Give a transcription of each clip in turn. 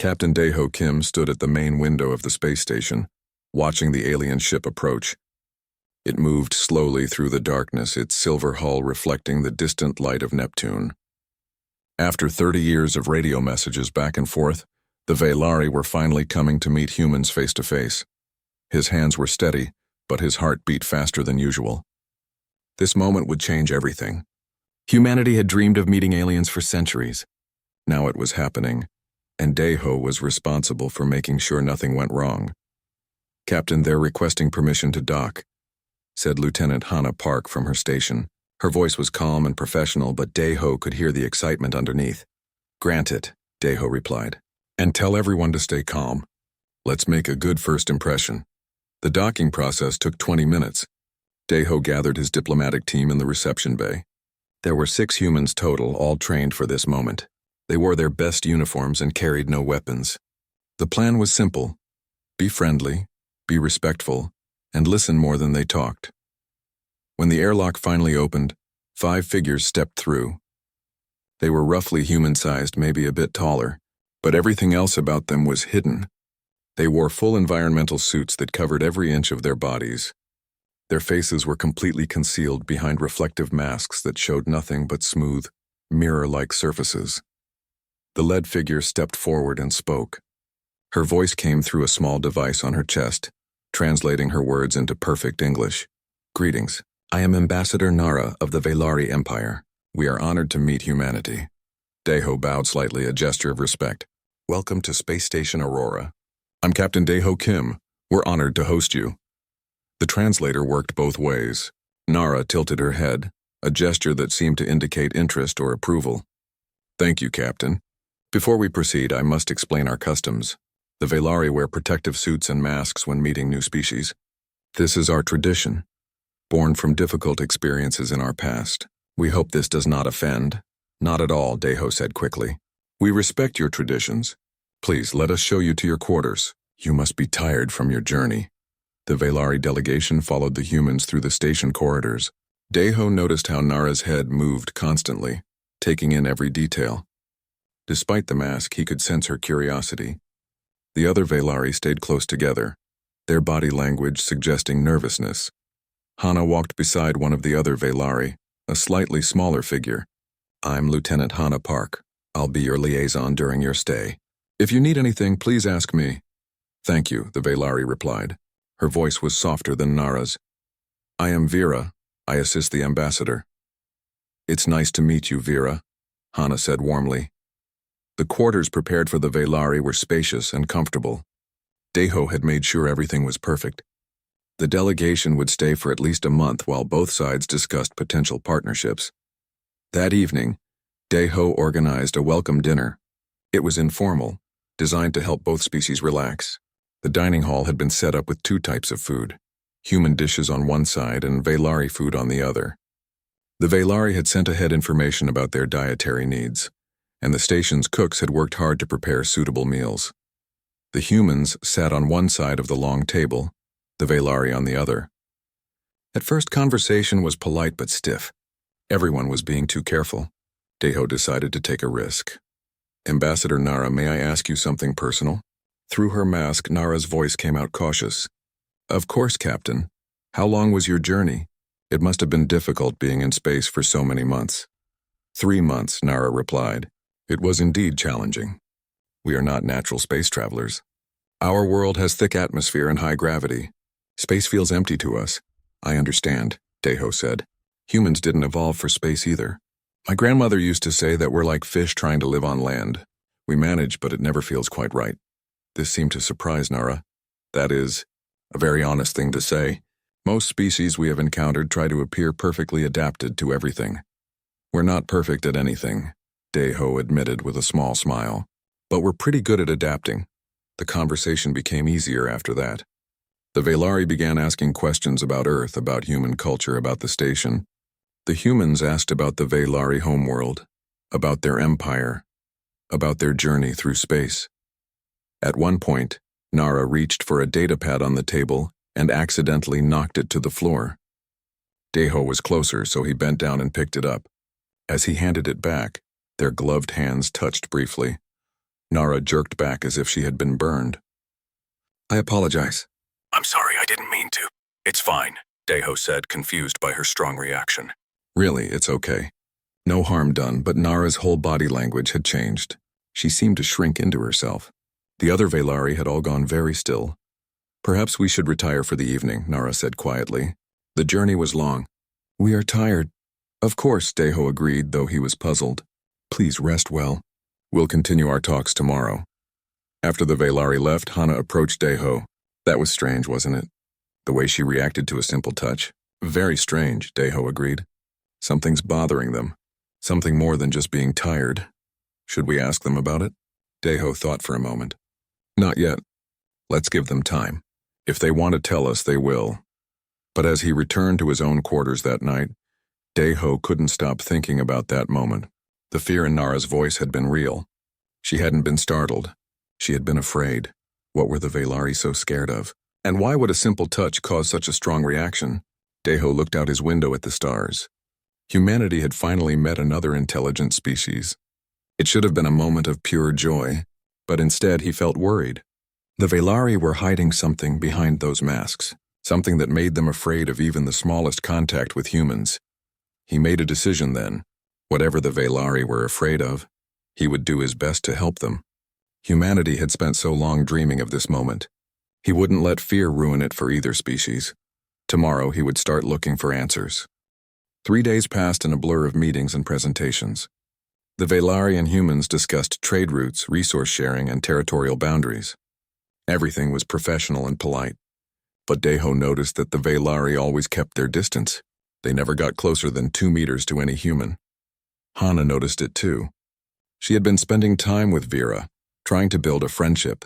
Captain Daeho Kim stood at the main window of the space station, watching the alien ship approach. It moved slowly through the darkness, its silver hull reflecting the distant light of Neptune. After 30 years of radio messages back and forth, the Velari were finally coming to meet humans face to face. His hands were steady, but his heart beat faster than usual. This moment would change everything. Humanity had dreamed of meeting aliens for centuries. Now it was happening, and Daeho was responsible for making sure nothing went wrong. "Captain, they're requesting permission to dock," said Lieutenant Hannah Park from her station. Her voice was calm and professional, but Daeho could hear the excitement underneath. "Granted," Daeho replied. "And tell everyone to stay calm. Let's make a good first impression." The docking process took 20 minutes. Daeho gathered his diplomatic team in the reception bay. There were 6 humans total, all trained for this moment. They wore their best uniforms and carried no weapons. The plan was simple: be friendly, be respectful, and listen more than they talked. When the airlock finally opened, 5 figures stepped through. They were roughly human-sized, maybe a bit taller, but everything else about them was hidden. They wore full environmental suits that covered every inch of their bodies. Their faces were completely concealed behind reflective masks that showed nothing but smooth, mirror-like surfaces. The lead figure stepped forward and spoke. Her voice came through a small device on her chest, translating her words into perfect English. "Greetings. I am Ambassador Nara of the Velari Empire. We are honored to meet humanity." Daeho bowed slightly, a gesture of respect. "Welcome to Space Station Aurora. I'm Captain Daeho Kim. We're honored to host you." The translator worked both ways. Nara tilted her head, a gesture that seemed to indicate interest or approval. "Thank you, Captain. Before we proceed, I must explain our customs. The Velari wear protective suits and masks when meeting new species. This is our tradition, born from difficult experiences in our past. We hope this does not offend." "Not at all," Daeho said quickly. "We respect your traditions. Please, let us show you to your quarters. You must be tired from your journey." The Velari delegation followed the humans through the station corridors. Daeho noticed how Nara's head moved constantly, taking in every detail. Despite the mask, he could sense her curiosity. The other Velari stayed close together, their body language suggesting nervousness. Hannah walked beside one of the other Velari, a slightly smaller figure. "I'm Lieutenant Hannah Park. I'll be your liaison during your stay. If you need anything, please ask me." "Thank you," the Velari replied. Her voice was softer than Nara's. "I am Vera. I assist the ambassador." "It's nice to meet you, Vera," Hannah said warmly. The quarters prepared for the Velari were spacious and comfortable. Daeho had made sure everything was perfect. The delegation would stay for at least a month while both sides discussed potential partnerships. That evening, Daeho organized a welcome dinner. It was informal, designed to help both species relax. The dining hall had been set up with 2 types of food, human dishes on one side and Velari food on the other. The Velari had sent ahead information about their dietary needs, and the station's cooks had worked hard to prepare suitable meals. The humans sat on one side of the long table, the Velari on the other. At first, conversation was polite but stiff. Everyone was being too careful. Daeho decided to take a risk. "Ambassador Nara, may I ask you something personal?" Through her mask, Nara's voice came out cautious. "Of course, Captain. How long was your journey? It must have been difficult being in space for so many months." 3 months, Nara replied. "It was indeed challenging. We are not natural space travelers. Our world has thick atmosphere and high gravity. Space feels empty to us." "I understand," Daeho said. "Humans didn't evolve for space either. My grandmother used to say that we're like fish trying to live on land. We manage, but it never feels quite right." This seemed to surprise Nara. "That is a very honest thing to say. Most species we have encountered try to appear perfectly adapted to everything. We're not perfect at anything," Daeho admitted with a small smile. "But we're pretty good at adapting." The conversation became easier after that. The Velari began asking questions about Earth, about human culture, about the station. The humans asked about the Velari homeworld, about their empire, about their journey through space. At one point, Nara reached for a datapad on the table and accidentally knocked it to the floor. Daeho was closer, so he bent down and picked it up. As he handed it back, their gloved hands touched briefly. Nara jerked back as if she had been burned. I apologize. I'm sorry, I didn't mean to. It's fine, Deho said, confused by her strong reaction. Really, it's okay. No harm done, but Nara's whole body language had changed. She seemed to shrink into herself. The other Velari had all gone very still. Perhaps we should retire for the evening, Nara said quietly. The journey was long. We are tired. Of course, Deho agreed, though he was puzzled. Please rest well. We'll continue our talks tomorrow. After the Velari left, Hana approached Deho. That was strange, wasn't it? The way she reacted to a simple touch. Very strange, Deho agreed. Something's bothering them. Something more than just being tired. Should we ask them about it? Deho thought for a moment. Not yet. Let's give them time. If they want to tell us, they will. But as he returned to his own quarters that night, Deho couldn't stop thinking about that moment. The fear in Nara's voice had been real. She hadn't been startled. She had been afraid. What were the Velari so scared of? And why would a simple touch cause such a strong reaction? Deho looked out his window at the stars. Humanity had finally met another intelligent species. It should have been a moment of pure joy, but instead he felt worried. The Velari were hiding something behind those masks, something that made them afraid of even the smallest contact with humans. He made a decision then. Whatever the Velari were afraid of, he would do his best to help them. Humanity had spent so long dreaming of this moment. He wouldn't let fear ruin it for either species. Tomorrow he would start looking for answers. 3 days passed in a blur of meetings and presentations. The Velari and humans discussed trade routes, resource sharing, and territorial boundaries. Everything was professional and polite. But Deho noticed that the Velari always kept their distance. They never got closer than 2 meters to any human. Hana noticed it too. She had been spending time with Vera, trying to build a friendship.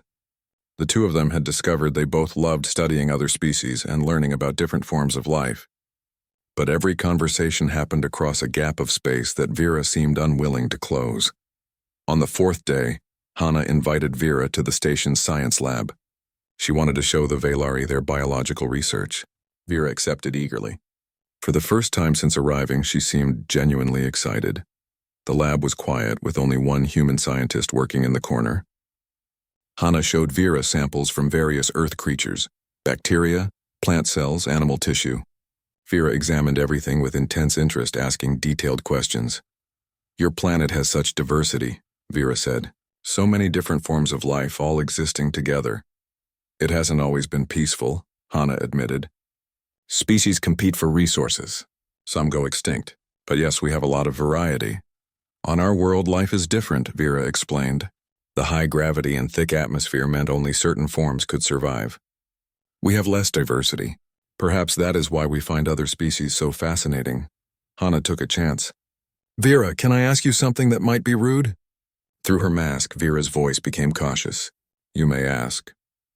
The two of them had discovered they both loved studying other species and learning about different forms of life. But every conversation happened across a gap of space that Vera seemed unwilling to close. On the 4th day, Hana invited Vera to the station's science lab. She wanted to show the Velari their biological research. Vera accepted eagerly. For the first time since arriving, she seemed genuinely excited. The lab was quiet, with only one human scientist working in the corner. Hana showed Vera samples from various Earth creatures, bacteria, plant cells, animal tissue. Vera examined everything with intense interest, asking detailed questions. Your planet has such diversity, Vera said. So many different forms of life all existing together. It hasn't always been peaceful, Hana admitted. Species compete for resources. Some go extinct. But yes, we have a lot of variety. On our world, life is different, Vera explained. The high gravity and thick atmosphere meant only certain forms could survive. We have less diversity. Perhaps that is why we find other species so fascinating. Hana took a chance. Vera, can I ask you something that might be rude? Through her mask, Vera's voice became cautious. You may ask.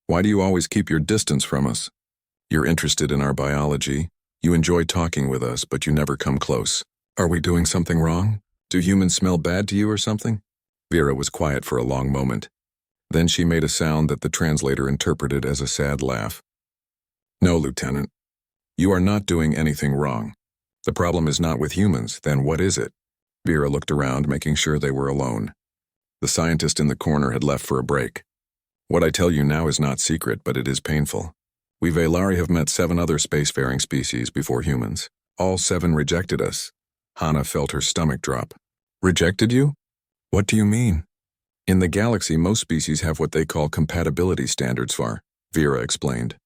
Why do you always keep your distance from us? You're interested in our biology. You enjoy talking with us, but you never come close. Are we doing something wrong? Do humans smell bad to you or something? Vera was quiet for a long moment. Then she made a sound that the translator interpreted as a sad laugh. No, Lieutenant. You are not doing anything wrong. The problem is not with humans, then what is it? Vera looked around, making sure they were alone. The scientist in the corner had left for a break. What I tell you now is not secret, but it is painful. We Velari have met 7 other spacefaring species before humans. All 7 rejected us. Hana felt her stomach drop. Rejected you? What do you mean? In the galaxy, most species have what they call compatibility standards for, Vera explained.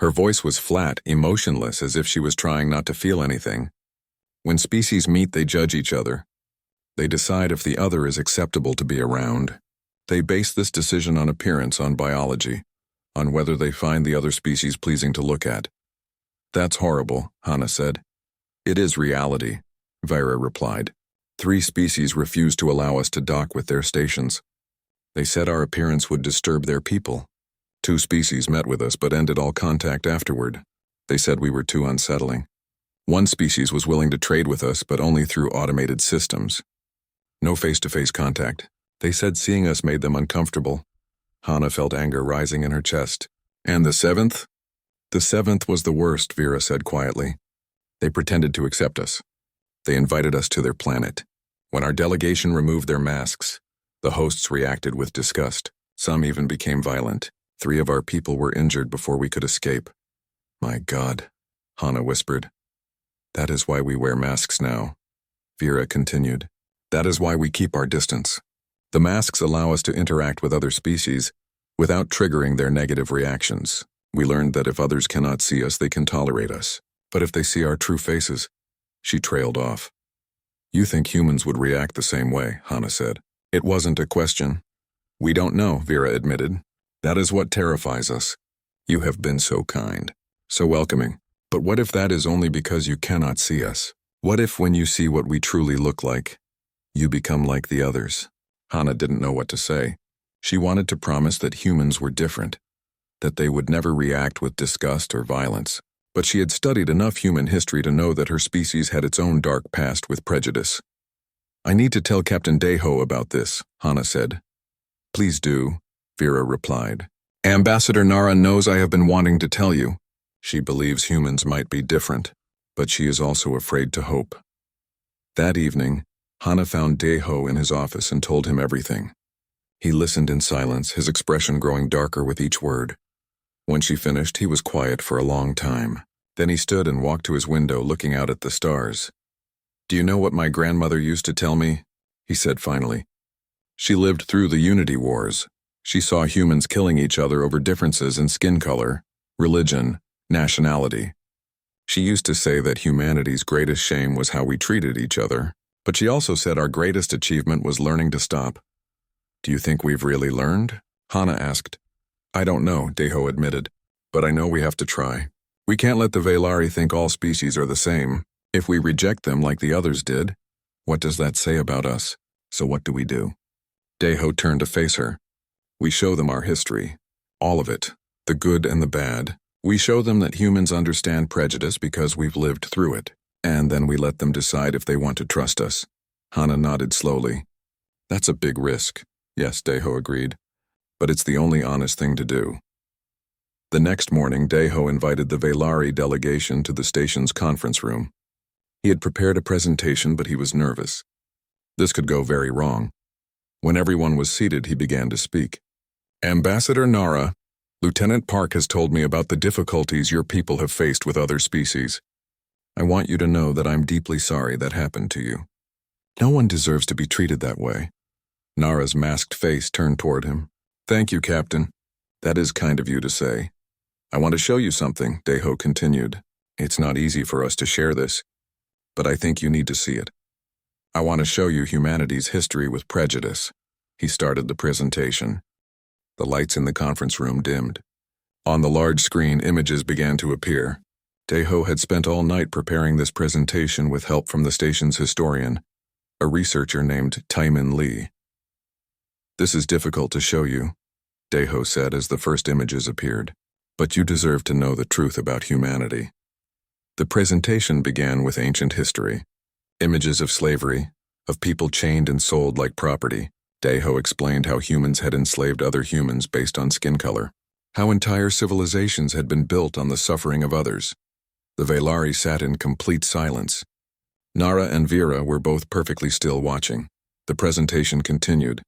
Her voice was flat, emotionless, as if she was trying not to feel anything. When species meet, they judge each other. They decide if the other is acceptable to be around. They base this decision on appearance, on biology, on whether they find the other species pleasing to look at. That's horrible, Hana said. It is reality, Vera replied. 3 species refused to allow us to dock with their stations. They said our appearance would disturb their people. 2 species met with us but ended all contact afterward. They said we were too unsettling. 1 species was willing to trade with us, but only through automated systems. No face-to-face contact. They said seeing us made them uncomfortable. Hana felt anger rising in her chest. And the 7th? The 7th was the worst, Vera said quietly. They pretended to accept us. They invited us to their planet. When our delegation removed their masks, The hosts reacted with disgust. Some even became violent. 3 of our people were injured before we could escape. My God, Hana whispered. That is why we wear masks now. Vera continued. That is why we keep our distance. The masks allow us to interact with other species without triggering their negative reactions. We learned that if others cannot see us, they can tolerate us. But if they see our true faces, she trailed off. You think humans would react the same way, Hana said. It wasn't a question. We don't know, Vera admitted. That is what terrifies us. You have been so kind, so welcoming. But what if that is only because you cannot see us? What if when you see what we truly look like, you become like the others? Hana didn't know what to say. She wanted to promise that humans were different, that they would never react with disgust or violence. But she had studied enough human history to know that her species had its own dark past with prejudice. I need to tell Captain Deho about this, Hana said. Please do, Vera replied. Ambassador Nara knows I have been wanting to tell you. She believes humans might be different, but she is also afraid to hope. That evening, Hana found Deho in his office and told him everything. He listened in silence, his expression growing darker with each word. When she finished, he was quiet for a long time. Then he stood and walked to his window, looking out at the stars. Do you know what my grandmother used to tell me? He said finally. She lived through the Unity Wars. She saw humans killing each other over differences in skin color, religion, nationality. She used to say that humanity's greatest shame was how we treated each other, but she also said our greatest achievement was learning to stop. Do you think we've really learned? Hana asked. I don't know, Deho admitted, but I know we have to try. We can't let the Velari think all species are the same. If we reject them like the others did, what does that say about us? So what do we do? Deho turned to face her. We show them our history. All of it. The good and the bad. We show them that humans understand prejudice because we've lived through it. And then we let them decide if they want to trust us. Hana nodded slowly. That's a big risk. Yes, Deho agreed. But it's the only honest thing to do. The next morning, Deho invited the Velari delegation to the station's conference room. He had prepared a presentation, but he was nervous. This could go very wrong. When everyone was seated, he began to speak. Ambassador Nara, Lieutenant Park has told me about the difficulties your people have faced with other species. I want you to know that I'm deeply sorry that happened to you. No one deserves to be treated that way. Nara's masked face turned toward him. Thank you, Captain. That is kind of you to say. I want to show you something, Deho continued. It's not easy for us to share this, but I think you need to see it. I want to show you humanity's history with prejudice. He started the presentation. The lights in the conference room dimmed. On the large screen, images began to appear. Deho had spent all night preparing this presentation with help from the station's historian, a researcher named Taimin Lee. This is difficult to show you, Deho said as the first images appeared, but you deserve to know the truth about humanity. The presentation began with ancient history. Images of slavery, of people chained and sold like property. Deho explained how humans had enslaved other humans based on skin color, how entire civilizations had been built on the suffering of others. The Velari sat in complete silence. Nara and Vera were both perfectly still watching. The presentation continued.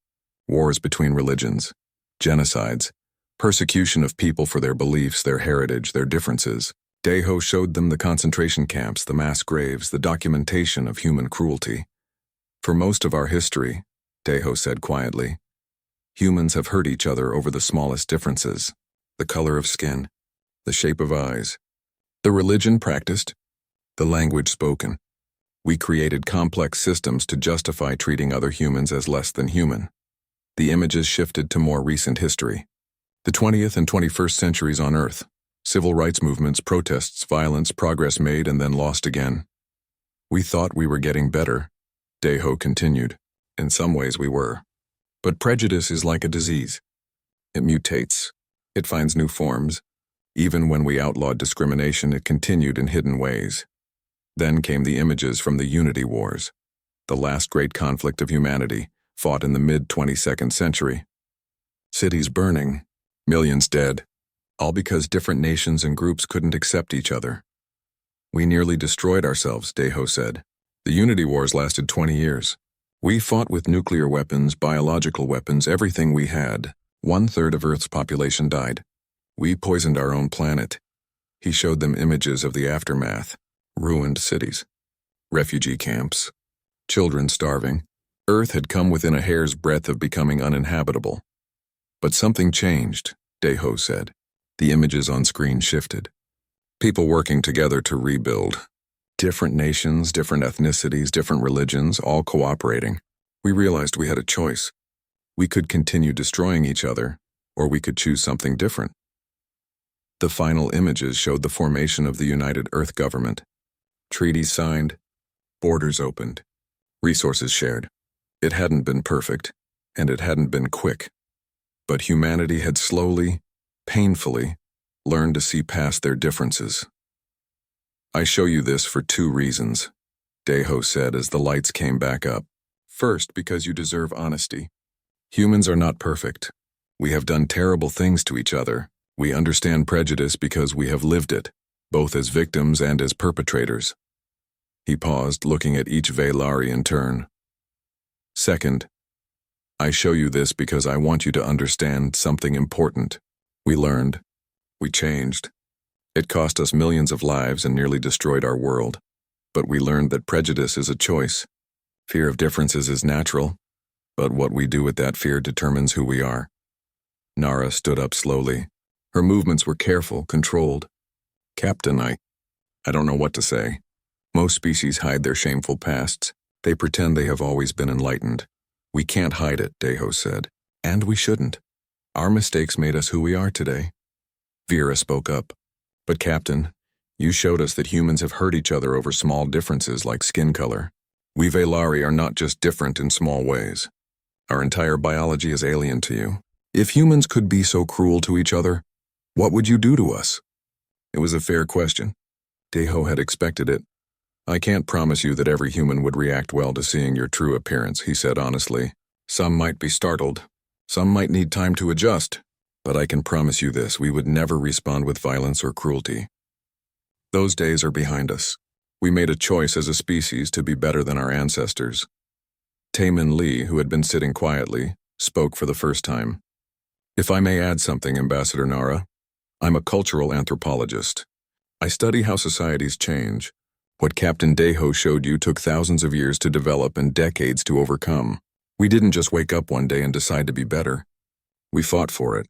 Wars between religions, genocides, persecution of people for their beliefs, their heritage, their differences. Deho showed them the concentration camps, the mass graves, the documentation of human cruelty. For most of our history, Deho said quietly, humans have hurt each other over the smallest differences, the color of skin, the shape of eyes, the religion practiced, the language spoken. We created complex systems to justify treating other humans as less than human. The images shifted to more recent history. The 20th and 21st centuries on Earth. Civil rights movements, protests, violence, progress made and then lost again. We thought we were getting better, Deho continued. In some ways we were. But prejudice is like a disease. It mutates. It finds new forms. Even when we outlawed discrimination, it continued in hidden ways. Then came the images from the Unity Wars, the last great conflict of humanity, fought in the mid-22nd century. Cities burning, millions dead, all because different nations and groups couldn't accept each other. We nearly destroyed ourselves, Deho said. The Unity Wars lasted 20 years. We fought with nuclear weapons, biological weapons, everything we had. 1/3 of Earth's population died. We poisoned our own planet. He showed them images of the aftermath. Ruined cities. Refugee camps. Children starving. Earth had come within a hair's breadth of becoming uninhabitable. But something changed, Deho said. The images on screen shifted. People working together to rebuild. Different nations, different ethnicities, different religions, all cooperating. We realized we had a choice. We could continue destroying each other, or we could choose something different. The final images showed the formation of the United Earth Government. Treaties signed, borders opened, resources shared. It hadn't been perfect, and it hadn't been quick. But humanity had slowly, painfully, learned to see past their differences. I show you this for 2 reasons, Deho said as the lights came back up. First, because you deserve honesty. Humans are not perfect. We have done terrible things to each other. We understand prejudice because we have lived it, both as victims and as perpetrators. He paused, looking at each Velari in turn. Second, I show you this because I want you to understand something important. We learned. We changed. It cost us millions of lives and nearly destroyed our world. But we learned that prejudice is a choice. Fear of differences is natural, but what we do with that fear determines who we are. Nara stood up slowly. Her movements were careful, controlled. Captain, I don't know what to say. Most species hide their shameful pasts. They pretend they have always been enlightened. We can't hide it, Deho said. And we shouldn't. Our mistakes made us who we are today. Vera spoke up. But Captain, you showed us that humans have hurt each other over small differences like skin color. We Velari are not just different in small ways. Our entire biology is alien to you. If humans could be so cruel to each other, what would you do to us? It was a fair question. Deho had expected it. I can't promise you that every human would react well to seeing your true appearance, he said honestly. Some might be startled. Some might need time to adjust. But I can promise you this, we would never respond with violence or cruelty. Those days are behind us. We made a choice as a species to be better than our ancestors. Taemin Lee, who had been sitting quietly, spoke for the first time. If I may add something, Ambassador Nara, I'm a cultural anthropologist. I study how societies change. What Captain Deho showed you took thousands of years to develop and decades to overcome. We didn't just wake up one day and decide to be better. We fought for it.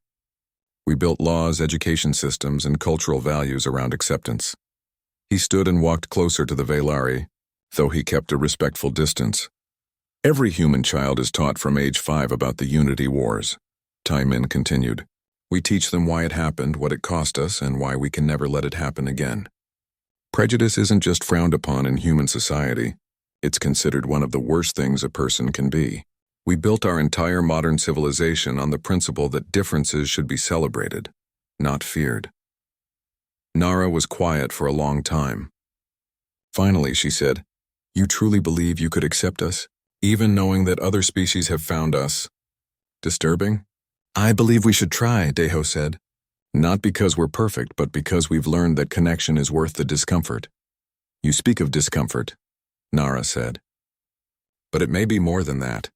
We built laws, education systems, and cultural values around acceptance. He stood and walked closer to the Velari, though he kept a respectful distance. Every human child is taught from age 5 about the Unity Wars. Taemin continued. We teach them why it happened, what it cost us, and why we can never let it happen again. Prejudice isn't just frowned upon in human society. It's considered one of the worst things a person can be. We built our entire modern civilization on the principle that differences should be celebrated, not feared. Nara was quiet for a long time. Finally, she said, You truly believe you could accept us, even knowing that other species have found us disturbing? I believe we should try, Deho said. Not because we're perfect, but because we've learned that connection is worth the discomfort. You speak of discomfort, Nara said. But it may be more than that.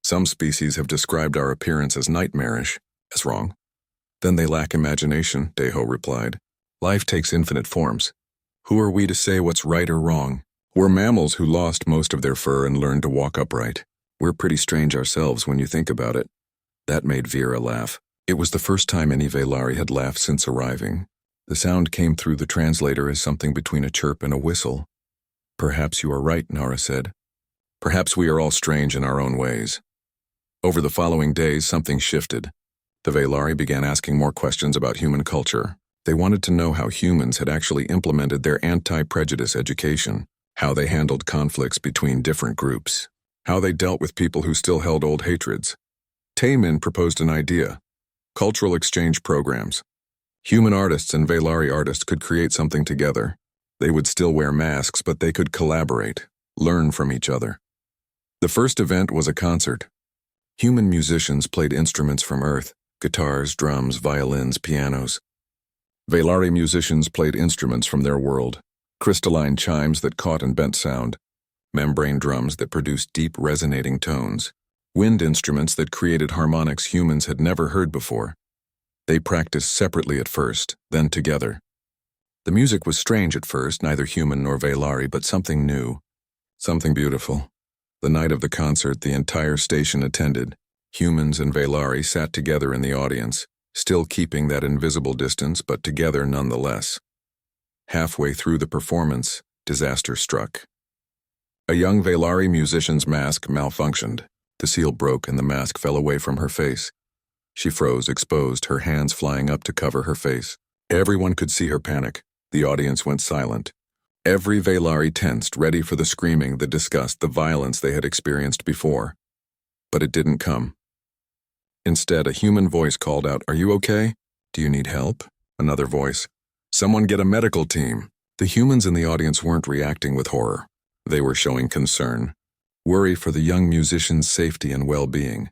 Some species have described our appearance as nightmarish. As wrong. Then they lack imagination, Deho replied. Life takes infinite forms. Who are we to say what's right or wrong? We're mammals who lost most of their fur and learned to walk upright. We're pretty strange ourselves when you think about it. That made Vera laugh. It was the first time any Velari had laughed since arriving. The sound came through the translator as something between a chirp and a whistle. Perhaps you are right, Nara said. Perhaps we are all strange in our own ways. Over the following days, something shifted. The Velari began asking more questions about human culture. They wanted to know how humans had actually implemented their anti-prejudice education, how they handled conflicts between different groups, how they dealt with people who still held old hatreds. Taemin proposed an idea. Cultural exchange programs. Human artists and Velari artists could create something together. They would still wear masks, but they could collaborate, learn from each other. The first event was a concert. Human musicians played instruments from Earth, guitars, drums, violins, pianos. Velari musicians played instruments from their world, crystalline chimes that caught and bent sound. membrane drums that produced deep resonating tones, wind instruments that created harmonics humans had never heard before. They practiced separately at first, then together. The music was strange at first, neither human nor Velari, but something new, something beautiful. The night of the concert, the entire station attended. Humans and Velari sat together in the audience, still keeping that invisible distance, but together nonetheless. Halfway through the performance, disaster struck. A young Velari musician's mask malfunctioned. The seal broke and the mask fell away from her face. She froze, exposed, her hands flying up to cover her face. Everyone could see her panic. The audience went silent. Every Velari tensed, ready for the screaming, the disgust, the violence they had experienced before. But it didn't come. Instead, a human voice called out, "Are you okay? Do you need help?" Another voice, "Someone get a medical team." The humans in the audience weren't reacting with horror. They were showing concern, worry for the young musician's safety and well-being.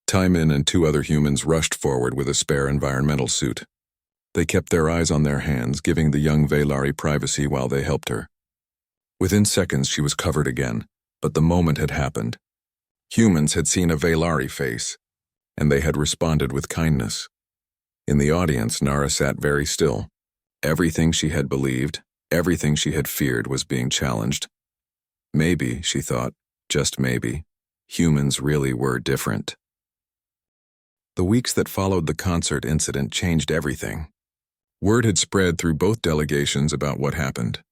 Taimin and two other humans rushed forward with a spare environmental suit. They kept their eyes on their hands, giving the young Velari privacy while they helped her. Within seconds, she was covered again, but the moment had happened. Humans had seen a Velari face, and they had responded with kindness. In the audience, Nara sat very still. Everything she had believed, everything she had feared was being challenged. Maybe, she thought, just maybe, humans really were different. The weeks that followed the concert incident changed everything. Word had spread through both delegations about what happened.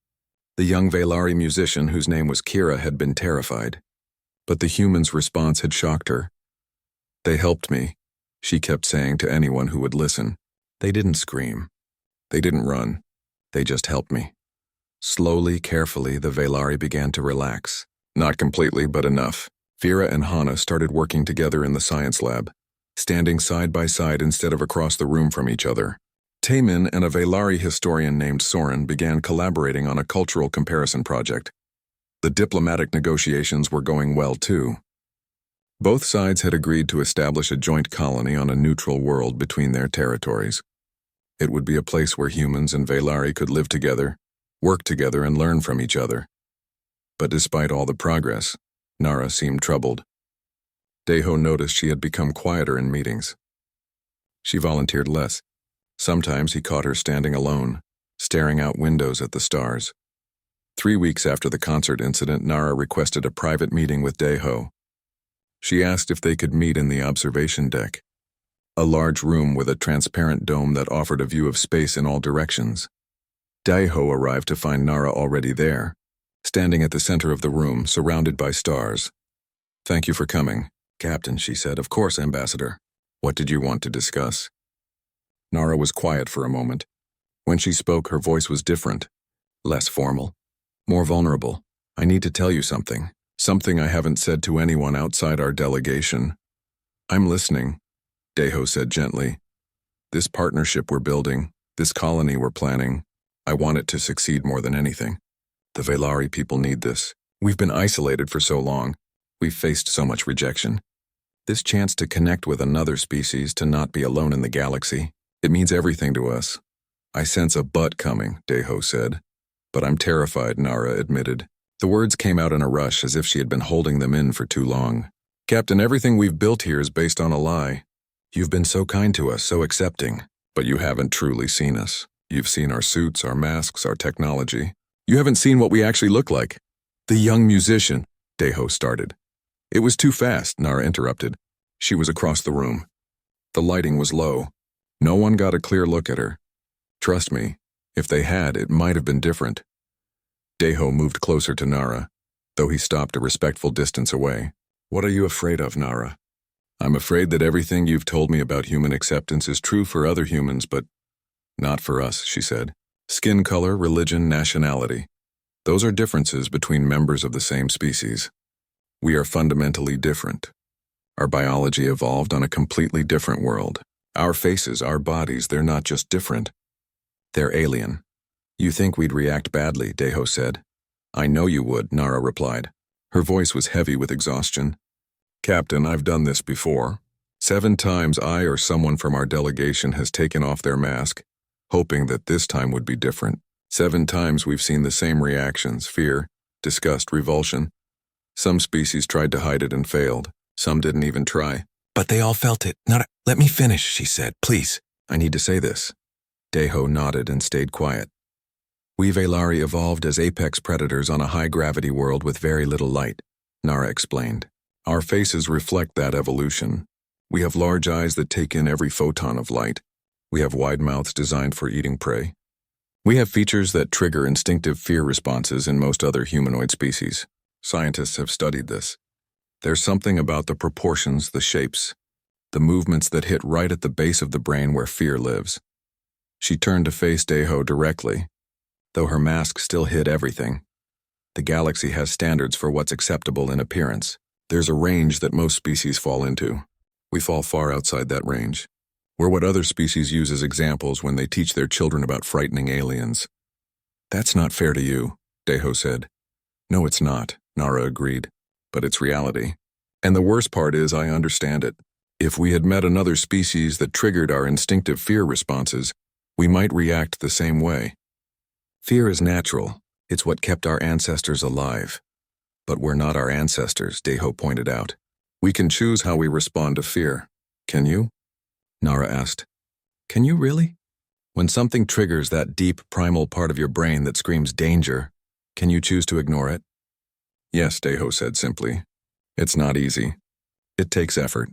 The young Velari musician, whose name was Kira, had been terrified. But the humans' response had shocked her. "They helped me," she kept saying to anyone who would listen. "They didn't scream. They didn't run. They just helped me." Slowly, carefully, the Velari began to relax. Not completely, but enough. Vera and Hana started working together in the science lab, standing side by side instead of across the room from each other. Taimin and a Velari historian named Soren began collaborating on a cultural comparison project. The diplomatic negotiations were going well, too. Both sides had agreed to establish a joint colony on a neutral world between their territories. It would be a place where humans and Velari could live together, work together, and learn from each other. But despite all the progress, Nara seemed troubled. Deho noticed she had become quieter in meetings. She volunteered less. Sometimes he caught her standing alone, staring out windows at the stars. 3 weeks after the concert incident, Nara requested a private meeting with Deho. She asked if they could meet in the observation deck, a large room with a transparent dome that offered a view of space in all directions. Deho arrived to find Nara already there, standing at the center of the room, surrounded by stars. "Thank you for coming, Captain," she said. "Of course, Ambassador. What did you want to discuss?" Nara was quiet for a moment. When she spoke, her voice was different, less formal, more vulnerable. "I need to tell you something. Something I haven't said to anyone outside our delegation." "I'm listening," Deho said gently. "This partnership we're building, this colony we're planning, I want it to succeed more than anything. The Velari people need this. We've been isolated for so long. We've faced so much rejection. This chance to connect with another species, to not be alone in the galaxy, it means everything to us." "I sense a but coming," Deho said. "But I'm terrified," Nara admitted. The words came out in a rush, as if she had been holding them in for too long. "Captain, everything we've built here is based on a lie. You've been so kind to us, so accepting, but you haven't truly seen us. You've seen our suits, our masks, our technology. You haven't seen what we actually look like." "The young musician," Deho started. "It was too fast," Nara interrupted. She was across the room. The lighting was low. No one got a clear look at her. Trust me, if they had, it might have been different. Deho moved closer to Nara, though he stopped a respectful distance away. "What are you afraid of, Nara?" "I'm afraid that everything you've told me about human acceptance is true for other humans, but not for us," she said. "Skin color, religion, nationality. Those are differences between members of the same species. We are fundamentally different. Our biology evolved on a completely different world. Our faces, our bodies, they're not just different. They're alien." "You think we'd react badly," Deho said. "I know you would," Nara replied. Her voice was heavy with exhaustion. "Captain, I've done this before. 7 times I or someone from our delegation has taken off their mask, hoping that this time would be different. 7 times we've seen the same reactions: fear, disgust, revulsion, Some species tried to hide it and failed. Some didn't even try. But they all felt it. Let me finish, she said. Please. I need to say this. Deho nodded and stayed quiet. We Velari evolved as apex predators on a high-gravity world with very little light, Nara explained. Our faces reflect that evolution. We have large eyes that take in every photon of light. We have wide mouths designed for eating prey. We have features that trigger instinctive fear responses in most other humanoid species. Scientists have studied this. There's something about the proportions, the shapes, the movements that hit right at the base of the brain where fear lives. She turned to face Deho directly, though her mask still hid everything. The galaxy has standards for what's acceptable in appearance. There's a range that most species fall into. We fall far outside that range. We're what other species use as examples when they teach their children about frightening aliens. That's not fair to you, Deho said. No, it's not, Nara agreed. But it's reality. And the worst part is I understand it. If we had met another species that triggered our instinctive fear responses, we might react the same way. Fear is natural. It's what kept our ancestors alive. But we're not our ancestors, Deho pointed out. We can choose how we respond to fear. Can you? Nara asked. Can you really? When something triggers that deep, primal part of your brain that screams danger, can you choose to ignore it? Yes, Deho said simply. It's not easy. It takes effort.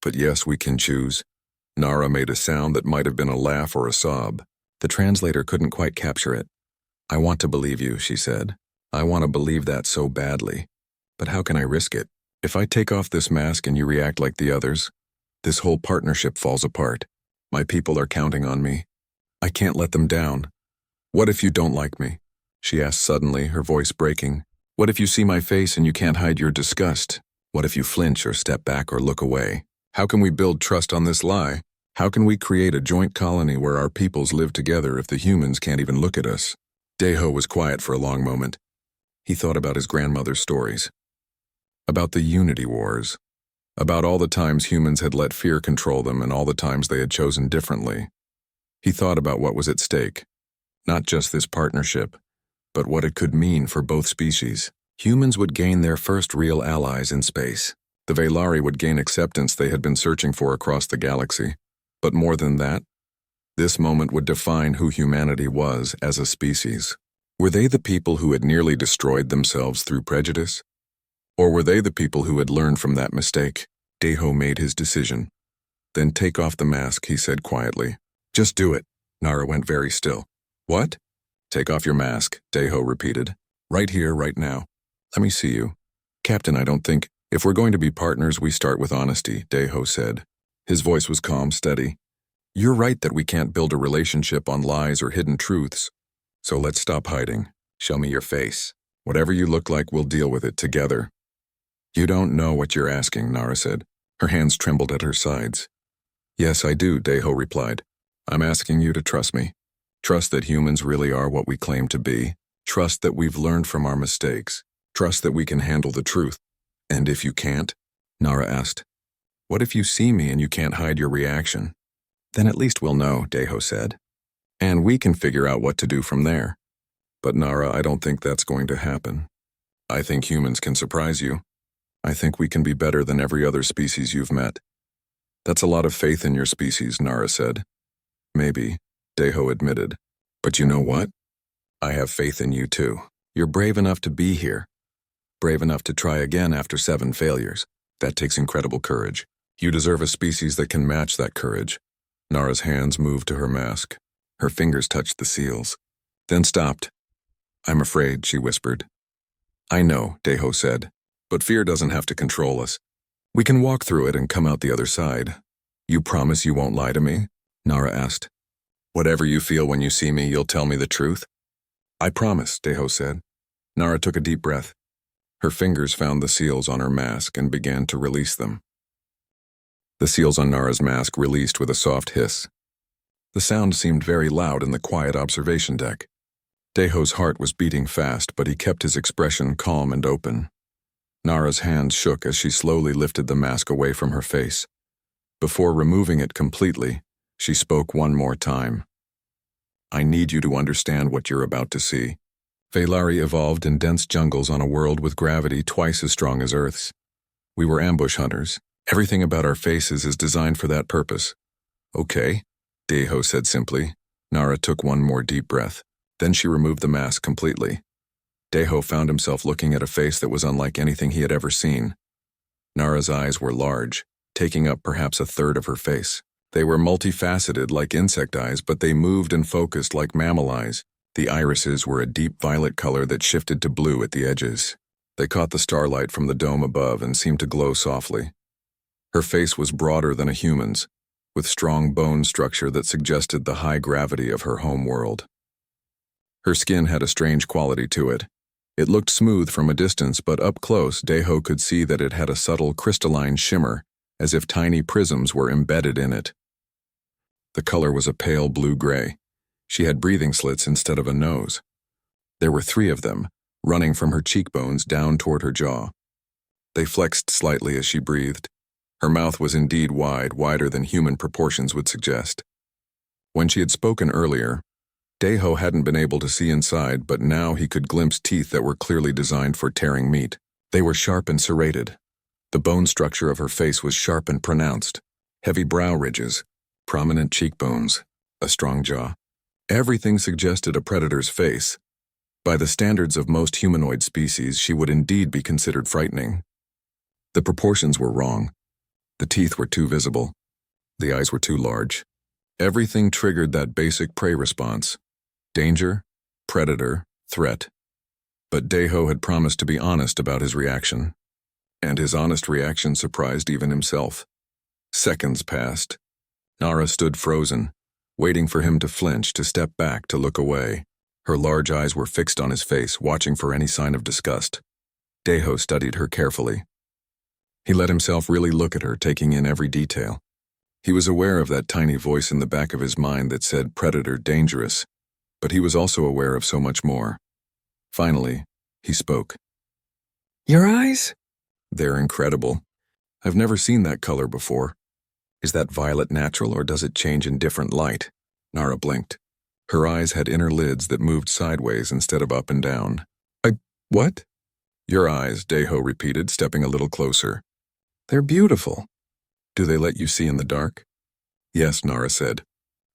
But yes, we can choose. Nara made a sound that might have been a laugh or a sob. The translator couldn't quite capture it. I want to believe you, she said. I want to believe that so badly. But how can I risk it? If I take off this mask and you react like the others, this whole partnership falls apart. My people are counting on me. I can't let them down. What if you don't like me? She asked suddenly, her voice breaking. What if you see my face and you can't hide your disgust? What if you flinch or step back or look away? How can we build trust on this lie? How can we create a joint colony where our peoples live together if the humans can't even look at us? Deho was quiet for a long moment. He thought about his grandmother's stories. About the Unity Wars. About all the times humans had let fear control them and all the times they had chosen differently. He thought about what was at stake. Not just this partnership, but what it could mean for both species. Humans would gain their first real allies in space. The Velari would gain acceptance they had been searching for across the galaxy. But more than that, this moment would define who humanity was as a species. Were they the people who had nearly destroyed themselves through prejudice? Or were they the people who had learned from that mistake? Deho made his decision. Then take off the mask, he said quietly. Just do it. Nara went very still. What? Take off your mask, Deho repeated. Right here, right now. Let me see you. Captain, I don't think. If we're going to be partners, we start with honesty, Deho said. His voice was calm, steady. You're right that we can't build a relationship on lies or hidden truths. So let's stop hiding. Show me your face. Whatever you look like, we'll deal with it together. You don't know what you're asking, Nara said. Her hands trembled at her sides. Yes, I do, Deho replied. I'm asking you to trust me. Trust that humans really are what we claim to be. Trust that we've learned from our mistakes. Trust that we can handle the truth. And if you can't? Nara asked. What if you see me and you can't hide your reaction? Then at least we'll know, Deho said. And we can figure out what to do from there. But Nara, I don't think that's going to happen. I think humans can surprise you. I think we can be better than every other species you've met. That's a lot of faith in your species, Nara said. Maybe, Deho admitted. But you know what? I have faith in you too. You're brave enough to be here. Brave enough to try again after 7 failures. That takes incredible courage. You deserve a species that can match that courage. Nara's hands moved to her mask. Her fingers touched the seals, then stopped. I'm afraid, she whispered. I know, Deho said, but fear doesn't have to control us. We can walk through it and come out the other side. You promise you won't lie to me? Nara asked. Whatever you feel when you see me, you'll tell me the truth? I promise, Deho said. Nara took a deep breath. Her fingers found the seals on her mask and began to release them. The seals on Nara's mask released with a soft hiss. The sound seemed very loud in the quiet observation deck. Deho's heart was beating fast, but he kept his expression calm and open. Nara's hands shook as she slowly lifted the mask away from her face. Before removing it completely, she spoke one more time. I need you to understand what you're about to see. Velari evolved in dense jungles on a world with gravity twice as strong as Earth's. We were ambush hunters. Everything about our faces is designed for that purpose. Okay, Deho said simply. Nara took one more deep breath. Then she removed the mask completely. Deho found himself looking at a face that was unlike anything he had ever seen. Nara's eyes were large, taking up perhaps a third of her face. They were multifaceted like insect eyes, but they moved and focused like mammal eyes. The irises were a deep violet color that shifted to blue at the edges. They caught the starlight from the dome above and seemed to glow softly. Her face was broader than a human's, with strong bone structure that suggested the high gravity of her home world. Her skin had a strange quality to it. It looked smooth from a distance, but up close, Deho could see that it had a subtle crystalline shimmer, as if tiny prisms were embedded in it. The color was a pale blue-gray. She had breathing slits instead of a nose. There were 3 of them, running from her cheekbones down toward her jaw. They flexed slightly as she breathed. Her mouth was indeed wide, wider than human proportions would suggest. When she had spoken earlier, Deho hadn't been able to see inside, but now he could glimpse teeth that were clearly designed for tearing meat. They were sharp and serrated. The bone structure of her face was sharp and pronounced. Heavy brow ridges, prominent cheekbones, a strong jaw. Everything suggested a predator's face. By the standards of most humanoid species, she would indeed be considered frightening. The proportions were wrong. The teeth were too visible. The eyes were too large. Everything triggered that basic prey response. Danger, predator, threat. But Deho had promised to be honest about his reaction. And his honest reaction surprised even himself. Seconds passed. Nara stood frozen, waiting for him to flinch, to step back, to look away. Her large eyes were fixed on his face, watching for any sign of disgust. Deho studied her carefully. He let himself really look at her, taking in every detail. He was aware of that tiny voice in the back of his mind that said predator, dangerous, but he was also aware of so much more. Finally, he spoke. Your eyes? They're incredible. I've never seen that color before. Is that violet natural, or does it change in different light? Nara blinked. Her eyes had inner lids that moved sideways instead of up and down. What? Your eyes, Deho repeated, stepping a little closer. They're beautiful. Do they let you see in the dark? Yes, Nara said.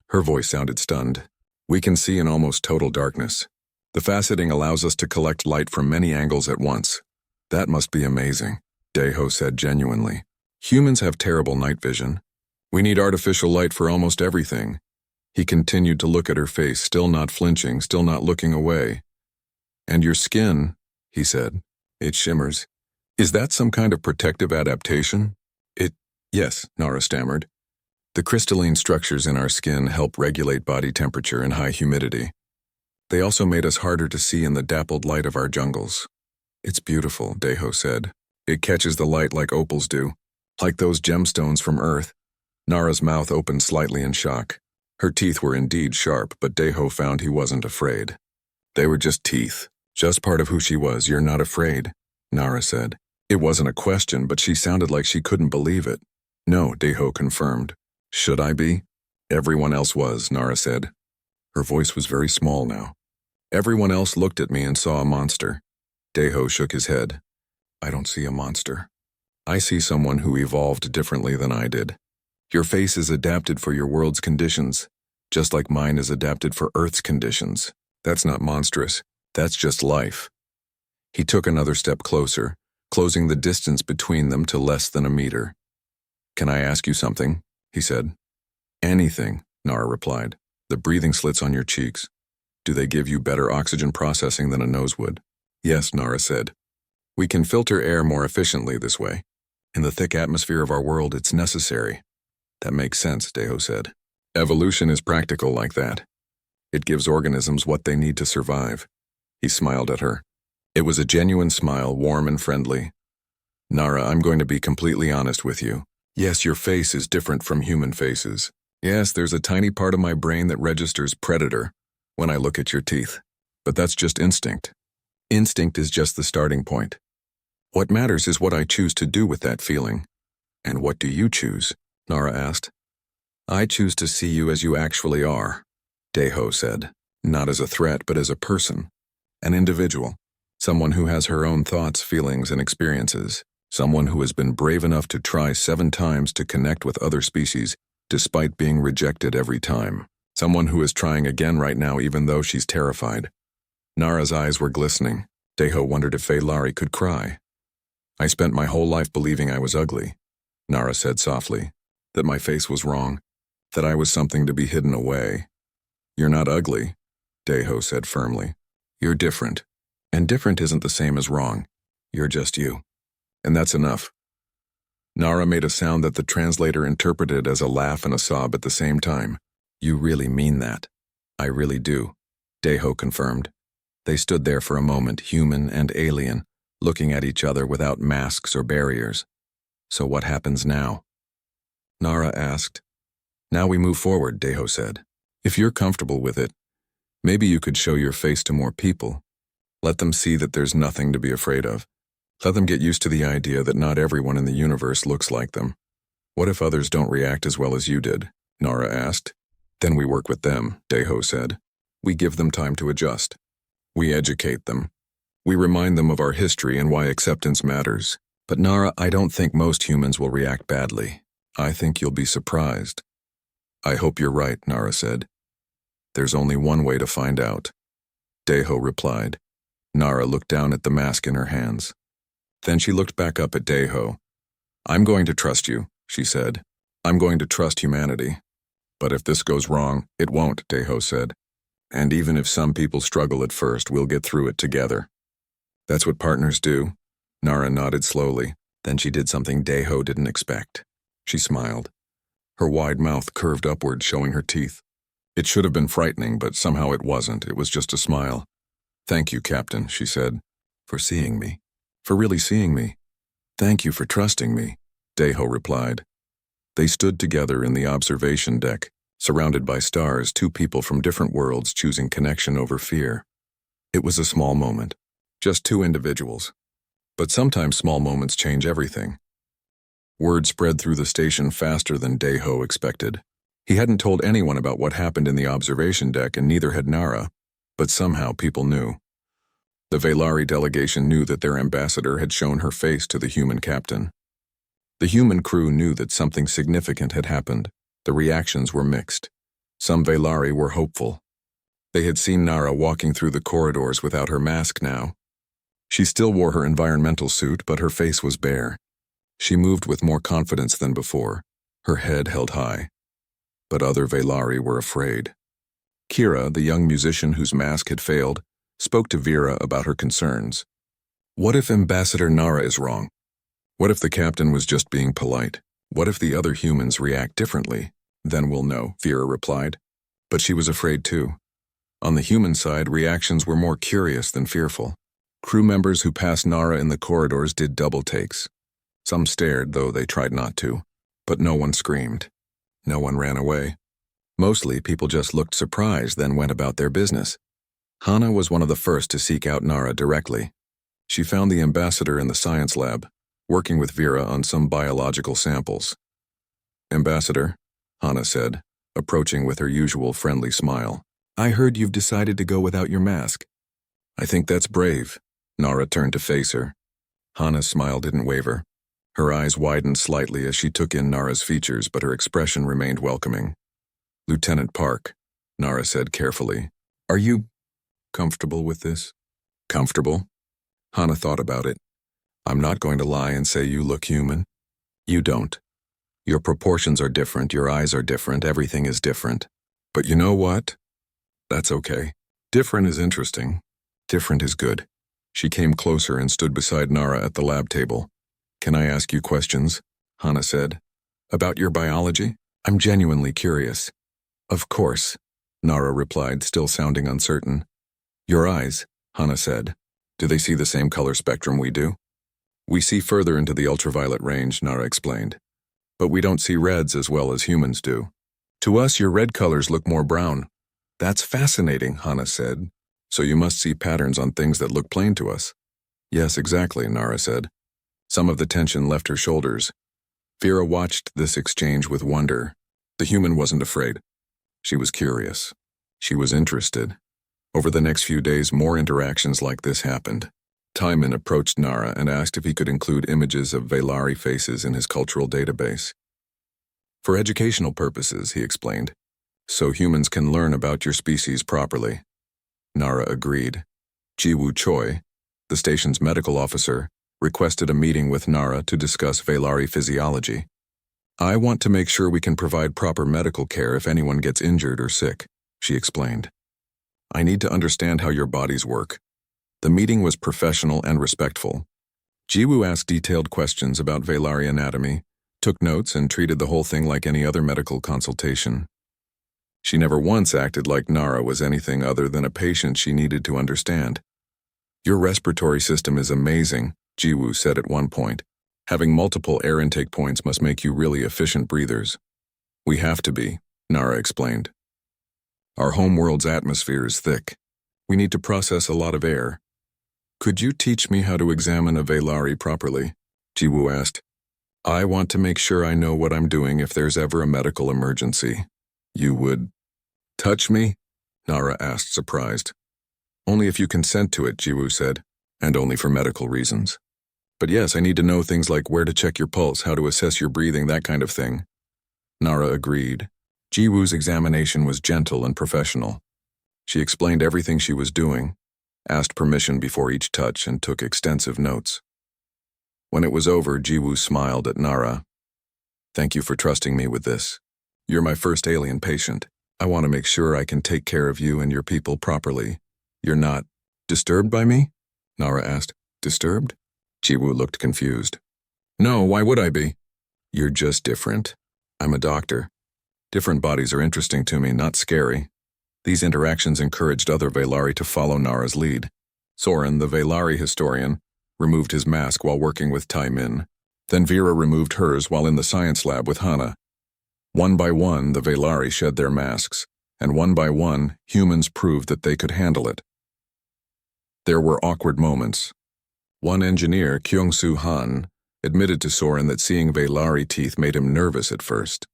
Her voice sounded stunned. We can see in almost total darkness. The faceting allows us to collect light from many angles at once. That must be amazing, Deho said genuinely. Humans have terrible night vision. We need artificial light for almost everything. He continued to look at her face, still not flinching, still not looking away. And your skin, he said. It shimmers. Is that some kind of protective adaptation? Yes, Nara stammered. The crystalline structures in our skin help regulate body temperature and high humidity. They also made us harder to see in the dappled light of our jungles. It's beautiful, Deho said. It catches the light like opals do, like those gemstones from Earth. Nara's mouth opened slightly in shock. Her teeth were indeed sharp, but Deho found he wasn't afraid. They were just teeth, just part of who she was. You're not afraid, Nara said. It wasn't a question, but she sounded like she couldn't believe it. No, Deho confirmed. Should I be? Everyone else was, Nara said. Her voice was very small now. Everyone else looked at me and saw a monster. Deho shook his head. I don't see a monster. I see someone who evolved differently than I did. Your face is adapted for your world's conditions, just like mine is adapted for Earth's conditions. That's not monstrous. That's just life. He took another step closer, closing the distance between them to less than a meter. Can I ask you something? He said. Anything, Nara replied. The breathing slits on your cheeks. Do they give you better oxygen processing than a nose would? Yes, Nara said. We can filter air more efficiently this way. In the thick atmosphere of our world, it's necessary. That makes sense, Deho said. Evolution is practical like that. It gives organisms what they need to survive. He smiled at her. It was a genuine smile, warm and friendly. Nara, I'm going to be completely honest with you. Yes, your face is different from human faces. Yes, there's a tiny part of my brain that registers predator when I look at your teeth. But that's just instinct. Instinct is just the starting point. What matters is what I choose to do with that feeling. And what do you choose? Nara asked. I choose to see you as you actually are, Deho said. Not as a threat, but as a person. An individual. Someone who has her own thoughts, feelings, and experiences. Someone who has been brave enough to try 7 times to connect with other species, despite being rejected every time. Someone who is trying again right now even though she's terrified. Nara's eyes were glistening. Deho wondered if Vaylari could cry. I spent my whole life believing I was ugly, Nara said softly. That my face was wrong. That I was something to be hidden away. You're not ugly, Deho said firmly. You're different. And different isn't the same as wrong. You're just you. And that's enough. Nara made a sound that the translator interpreted as a laugh and a sob at the same time. You really mean that. I really do, Deho confirmed. They stood there for a moment, human and alien, looking at each other without masks or barriers. So what happens now? Nara asked. Now we move forward, Deho said. If you're comfortable with it, maybe you could show your face to more people. Let them see that there's nothing to be afraid of. Let them get used to the idea that not everyone in the universe looks like them. What if others don't react as well as you did? Nara asked. Then we work with them, Deho said. We give them time to adjust. We educate them. We remind them of our history and why acceptance matters. But Nara, I don't think most humans will react badly. I think you'll be surprised. I hope you're right, Nara said. There's only one way to find out. Deho replied. Nara looked down at the mask in her hands. Then she looked back up at Deho. I'm going to trust you, she said. I'm going to trust humanity. But if this goes wrong, it won't, Deho said. And even if some people struggle at first, we'll get through it together. That's what partners do. Nara nodded slowly. Then she did something Deho didn't expect. She smiled. Her wide mouth curved upward, showing her teeth. It should have been frightening, but somehow it wasn't. It was just a smile. Thank you, Captain, she said, for seeing me. For really seeing me. Thank you for trusting me, Deho replied. They stood together in the observation deck, surrounded by stars, 2 people from different worlds choosing connection over fear. It was a small moment. Just 2 individuals. But sometimes small moments change everything. Word spread through the station faster than Deho expected. He hadn't told anyone about what happened in the observation deck, and neither had Nara, but somehow people knew. The Vaylari delegation knew that their ambassador had shown her face to the human captain. The human crew knew that something significant had happened. The reactions were mixed. Some Vaylari were hopeful. They had seen Nara walking through the corridors without her mask now. She still wore her environmental suit, but her face was bare. She moved with more confidence than before, her head held high. But other Vaylari were afraid. Kira, the young musician whose mask had failed, spoke to Vera about her concerns. What if Ambassador Nara is wrong? What if the captain was just being polite? What if the other humans react differently? Then we'll know, Vera replied. But she was afraid too. On the human side, reactions were more curious than fearful. Crew members who passed Nara in the corridors did double takes. Some stared, though they tried not to. But no one screamed. No one ran away. Mostly, people just looked surprised, then went about their business. Hana was one of the first to seek out Nara directly. She found the ambassador in the science lab, working with Vera on some biological samples. Ambassador, Hana said, approaching with her usual friendly smile. I heard you've decided to go without your mask. I think that's brave. Nara turned to face her. Hana's smile didn't waver. Her eyes widened slightly as she took in Nara's features, but her expression remained welcoming. Lieutenant Park, Nara said carefully. Are you comfortable with this? Comfortable? Hana thought about it. I'm not going to lie and say you look human. You don't. Your proportions are different, your eyes are different, everything is different. But you know what? That's okay. Different is interesting. Different is good. She came closer and stood beside Nara at the lab table. Can I ask you questions? Hana said. About your biology? I'm genuinely curious. Of course, Nara replied, still sounding uncertain. Your eyes, Hana said. Do they see the same color spectrum we do? We see further into the ultraviolet range, Nara explained. But we don't see reds as well as humans do. To us, your red colors look more brown. That's fascinating, Hana said. So you must see patterns on things that look plain to us. Yes, exactly, Nara said. Some of the tension left her shoulders. Vera watched this exchange with wonder. The human wasn't afraid. She was curious. She was interested. Over the next few days, more interactions like this happened. Timon approached Nara and asked if he could include images of Velari faces in his cultural database. For educational purposes, he explained, so humans can learn about your species properly. Nara agreed. Jiwoo Choi, the station's medical officer, requested a meeting with Nara to discuss Velari physiology. I want to make sure we can provide proper medical care if anyone gets injured or sick, she explained. I need to understand how your bodies work. The meeting was professional and respectful. Jiwoo asked detailed questions about Velari anatomy, took notes, and treated the whole thing like any other medical consultation. She never once acted like Nara was anything other than a patient she needed to understand. Your respiratory system is amazing, Jiwoo said at one point. Having multiple air intake points must make you really efficient breathers. We have to be, Nara explained. Our homeworld's atmosphere is thick. We need to process a lot of air. Could you teach me how to examine a Velari properly? Jiwoo asked. I want to make sure I know what I'm doing if there's ever a medical emergency. You would touch me? Nara asked, surprised. Only if you consent to it, Jiwoo said, and only for medical reasons. But yes, I need to know things like where to check your pulse, how to assess your breathing, that kind of thing. Nara agreed. Jiwoo's examination was gentle and professional. She explained everything she was doing, asked permission before each touch, and took extensive notes. When it was over, Jiwoo smiled at Nara. Thank you for trusting me with this. You're my first alien patient. I want to make sure I can take care of you and your people properly. You're not disturbed by me? Nara asked. Disturbed? Jiwoo looked confused. No, why would I be? You're just different. I'm a doctor. Different bodies are interesting to me, not scary. These interactions encouraged other Velari to follow Nara's lead. Soren, the Velari historian, removed his mask while working with Timon. Then Vera removed hers while in the science lab with Hana. One by one, the Velari shed their masks, and one by one, humans proved that they could handle it. There were awkward moments. One engineer, Kyung-Soo Han, admitted to Soren that seeing Velari teeth made him nervous at first.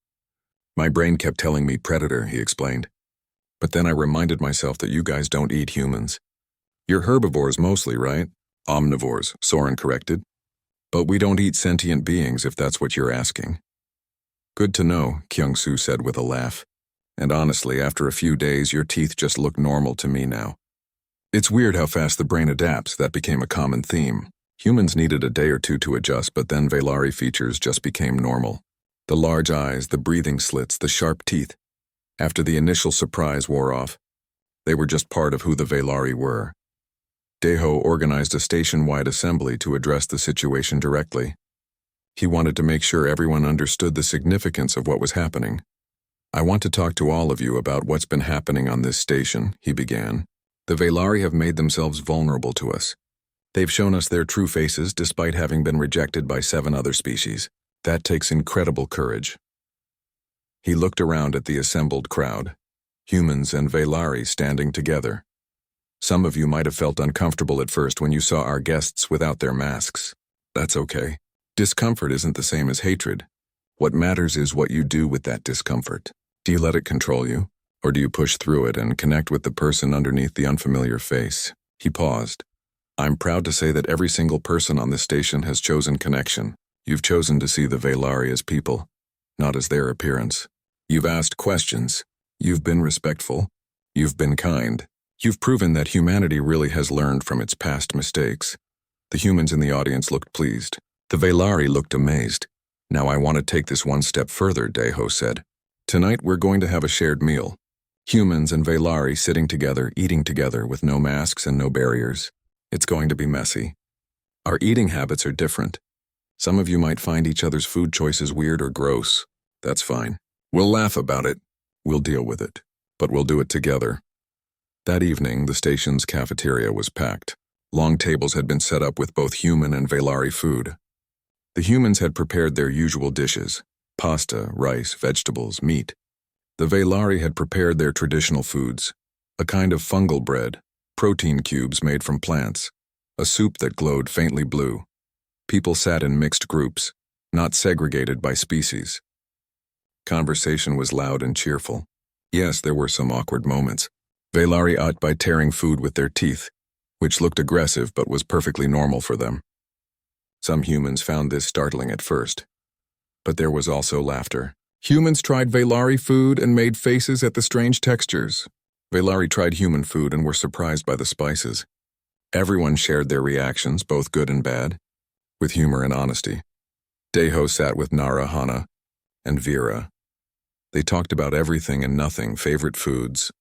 My brain kept telling me predator, he explained. But then I reminded myself that you guys don't eat humans. You're herbivores mostly, right? Omnivores, Soren corrected. But we don't eat sentient beings if that's what you're asking. Good to know, Kyung-Soo said with a laugh. And honestly, after a few days, your teeth just look normal to me now. It's weird how fast the brain adapts. That became a common theme. Humans needed a day or two to adjust, but then Velari features just became normal. The large eyes, the breathing slits, the sharp teeth. After the initial surprise wore off, they were just part of who the Velari were. Daeho organized a station-wide assembly to address the situation directly. He wanted to make sure everyone understood the significance of what was happening. I want to talk to all of you about what's been happening on this station, he began. The Velari have made themselves vulnerable to us. They've shown us their true faces despite having been rejected by 7 other species. That takes incredible courage. He looked around at the assembled crowd, humans and Velari standing together. Some of you might have felt uncomfortable at first when you saw our guests without their masks. That's okay. Discomfort isn't the same as hatred. What matters is what you do with that discomfort. Do you let it control you, or do you push through it and connect with the person underneath the unfamiliar face? He paused. I'm proud to say that every single person on this station has chosen connection. You've chosen to see the Velari as people, not as their appearance. You've asked questions. You've been respectful. You've been kind. You've proven that humanity really has learned from its past mistakes. The humans in the audience looked pleased. The Velari looked amazed. Now I want to take this one step further, Daeho said. Tonight we're going to have a shared meal. Humans and Velari sitting together, eating together with no masks and no barriers. It's going to be messy. Our eating habits are different. Some of you might find each other's food choices weird or gross. That's fine. We'll laugh about it. We'll deal with it. But we'll do it together. That evening, the station's cafeteria was packed. Long tables had been set up with both human and Velari food. The humans had prepared their usual dishes: pasta, rice, vegetables, meat. The Velari had prepared their traditional foods: a kind of fungal bread, protein cubes made from plants, a soup that glowed faintly blue. People sat in mixed groups, not segregated by species. Conversation was loud and cheerful. Yes, there were some awkward moments. Velari ate by tearing food with their teeth, which looked aggressive but was perfectly normal for them. Some humans found this startling at first. But there was also laughter. Humans tried Velari food and made faces at the strange textures. Velari tried human food and were surprised by the spices. Everyone shared their reactions, both good and bad, with humor and honesty. Deho sat with Nara, Hana, and Vera. They talked about everything and nothing, favorite foods,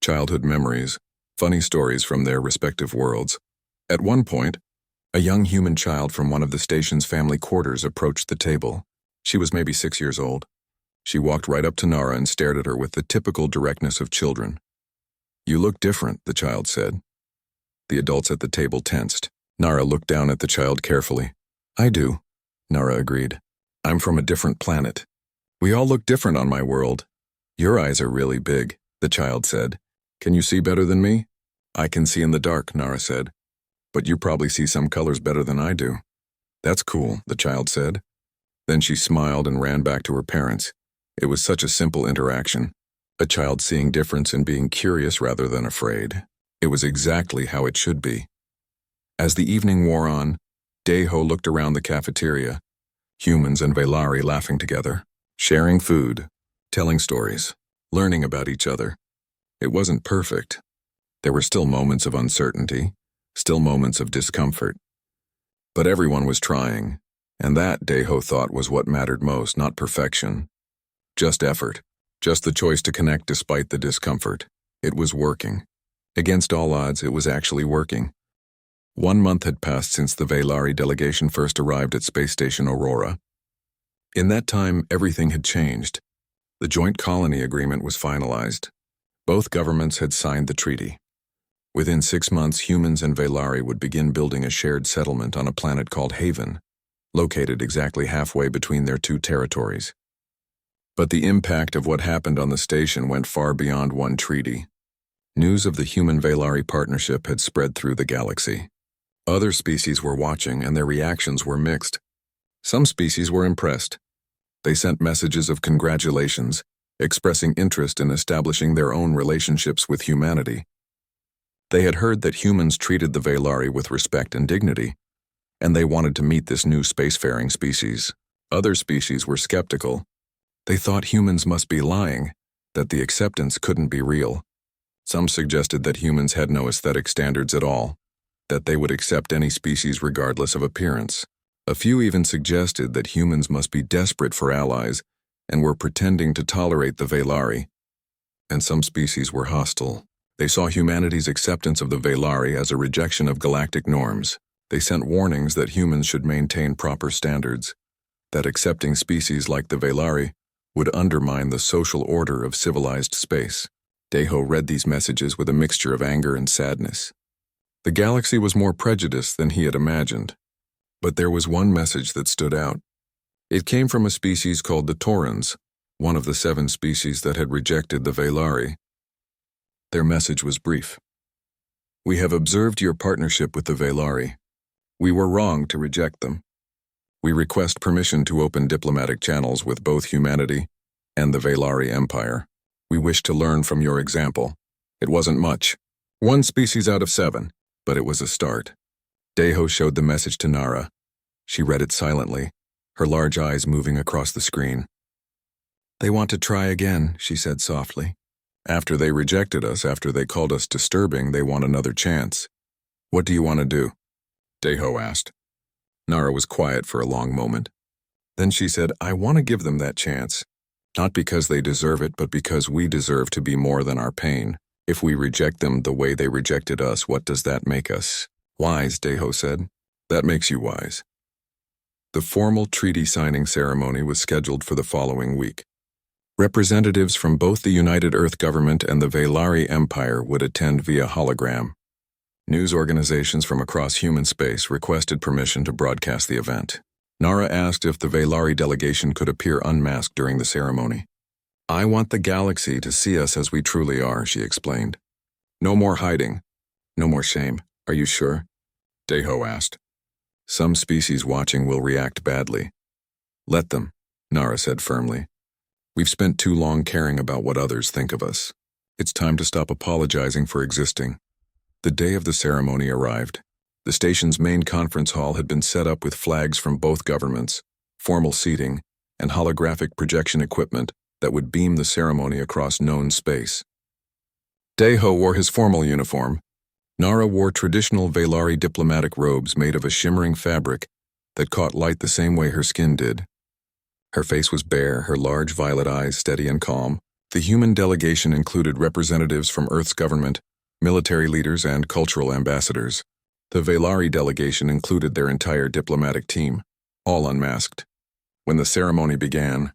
childhood memories, funny stories from their respective worlds. At one point, a young human child from one of the station's family quarters approached the table. She was maybe 6 years old. She walked right up to Nara and stared at her with the typical directness of children. "You look different," the child said. The adults at the table tensed. Nara looked down at the child carefully. "I do," Nara agreed. "I'm from a different planet. We all look different on my world." "Your eyes are really big," the child said. "Can you see better than me?" "I can see in the dark," Nara said. "But you probably see some colors better than I do." "That's cool," the child said. Then she smiled and ran back to her parents. It was such a simple interaction. A child seeing difference and being curious rather than afraid. It was exactly how it should be. As the evening wore on, Deho looked around the cafeteria. Humans and Velari laughing together, sharing food, telling stories, learning about each other. It wasn't perfect. There were still moments of uncertainty, still moments of discomfort. But everyone was trying, and that, Deho thought, was what mattered most, not perfection. Just effort, just the choice to connect despite the discomfort. It was working. Against all odds, it was actually working. 1 month had passed since the Velari delegation first arrived at Space Station Aurora. In that time, everything had changed. The Joint Colony Agreement was finalized. Both governments had signed the treaty. Within 6 months, humans and Velari would begin building a shared settlement on a planet called Haven, located exactly halfway between their two territories. But the impact of what happened on the station went far beyond one treaty. News of the human-Velari partnership had spread through the galaxy. Other species were watching, and their reactions were mixed. Some species were impressed. They sent messages of congratulations, expressing interest in establishing their own relationships with humanity. They had heard that humans treated the Velari with respect and dignity, and they wanted to meet this new spacefaring species. Other species were skeptical. They thought humans must be lying, that the acceptance couldn't be real. Some suggested that humans had no aesthetic standards at all, that they would accept any species regardless of appearance. A few even suggested that humans must be desperate for allies and were pretending to tolerate the Velari. And some species were hostile. They saw humanity's acceptance of the Velari as a rejection of galactic norms. They sent warnings that humans should maintain proper standards, that accepting species like the Velari would undermine the social order of civilized space. Deho read these messages with a mixture of anger and sadness. The galaxy was more prejudiced than he had imagined. But there was one message that stood out. It came from a species called the Taurans, one of the 7 species that had rejected the Velari. Their message was brief. "We have observed your partnership with the Velari. We were wrong to reject them. We request permission to open diplomatic channels with both humanity and the Velari Empire. We wish to learn from your example." It wasn't much. 1 species out of 7, but it was a start. Deho showed the message to Nara. She read it silently, her large eyes moving across the screen. "They want to try again," she said softly. "After they rejected us, after they called us disturbing, they want another chance. What do you want to do?" Deho asked. Nara was quiet for a long moment. Then she said, "I want to give them that chance. Not because they deserve it, but because we deserve to be more than our pain. If we reject them the way they rejected us, what does that make us?" "Wise," Deho said. "That makes you wise." The formal treaty signing ceremony was scheduled for the following week. Representatives from both the United Earth government and the Velari Empire would attend via hologram. News organizations from across human space requested permission to broadcast the event. Nara asked if the Velari delegation could appear unmasked during the ceremony. "I want the galaxy to see us as we truly are," she explained. "No more hiding. No more shame. Are you sure?" Deho asked. "Some species watching will react badly." "Let them," Nara said firmly. "We've spent too long caring about what others think of us. It's time to stop apologizing for existing. The day of the ceremony arrived. The station's main conference hall had been set up with flags from both governments, formal seating, and holographic projection equipment that would beam the ceremony across known space. Deho wore his formal uniform. Nara wore traditional Velari diplomatic robes made of a shimmering fabric that caught light the same way her skin did. Her face was bare, her large violet eyes steady and calm. The human delegation included representatives from Earth's government, military leaders, and cultural ambassadors. The Velari delegation included their entire diplomatic team, all unmasked. When the ceremony began,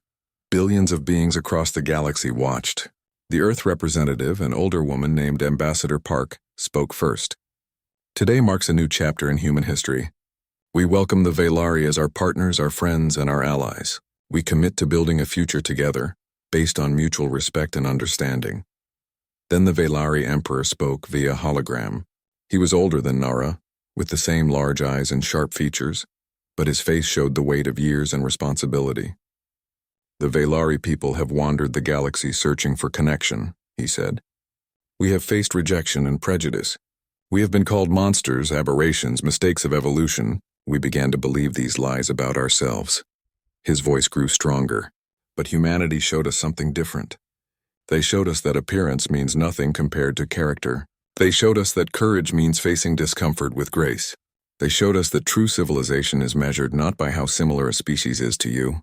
billions of beings across the galaxy watched. The Earth representative, an older woman named Ambassador Park, spoke first. Today marks a new chapter in human history. We welcome the Velari as our partners, our friends, and our allies. We commit to building a future together, based on mutual respect and understanding. Then the Velari Emperor spoke via hologram. He was older than Nara, with the same large eyes and sharp features, but his face showed the weight of years and responsibility. The Velari people have wandered the galaxy searching for connection, he said. We have faced rejection and prejudice. We have been called monsters, aberrations, mistakes of evolution. We began to believe these lies about ourselves. His voice grew stronger. But humanity showed us something different. They showed us that appearance means nothing compared to character. They showed us that courage means facing discomfort with grace. They showed us that true civilization is measured not by how similar a species is to you,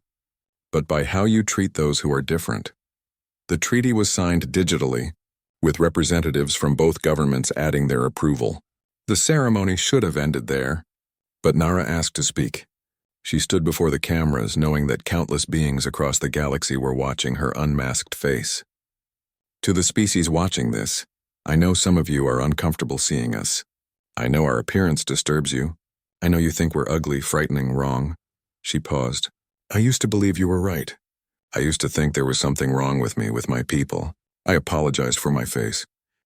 but by how you treat those who are different. The treaty was signed digitally, with representatives from both governments adding their approval. The ceremony should have ended there, but Nara asked to speak. She stood before the cameras, knowing that countless beings across the galaxy were watching her unmasked face. To the species watching this, I know some of you are uncomfortable seeing us. I know our appearance disturbs you. I know you think we're ugly, frightening, wrong. She paused. I used to believe you were right. I used to think there was something wrong with me, with my people. I apologized for my face.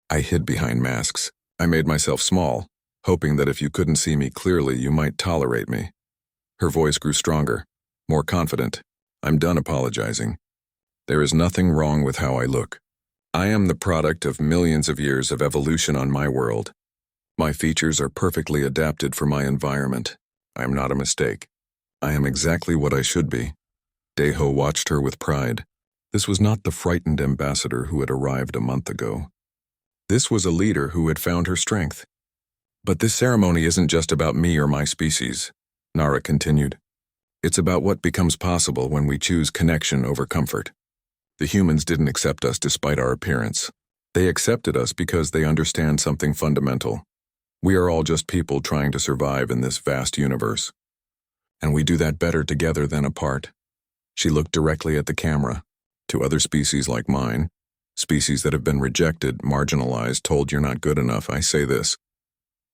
I hid behind masks. I made myself small, hoping that if you couldn't see me clearly, you might tolerate me. Her voice grew stronger, more confident. I'm done apologizing. There is nothing wrong with how I look. I am the product of millions of years of evolution on my world. My features are perfectly adapted for my environment. I am not a mistake. I am exactly what I should be. Deho watched her with pride. This was not the frightened ambassador who had arrived a month ago. This was a leader who had found her strength. But this ceremony isn't just about me or my species, Nara continued. It's about what becomes possible when we choose connection over comfort. The humans didn't accept us despite our appearance. They accepted us because they understand something fundamental. We are all just people trying to survive in this vast universe. And we do that better together than apart. She looked directly at the camera. To other species like mine, species that have been rejected, marginalized, told you're not good enough, I say this.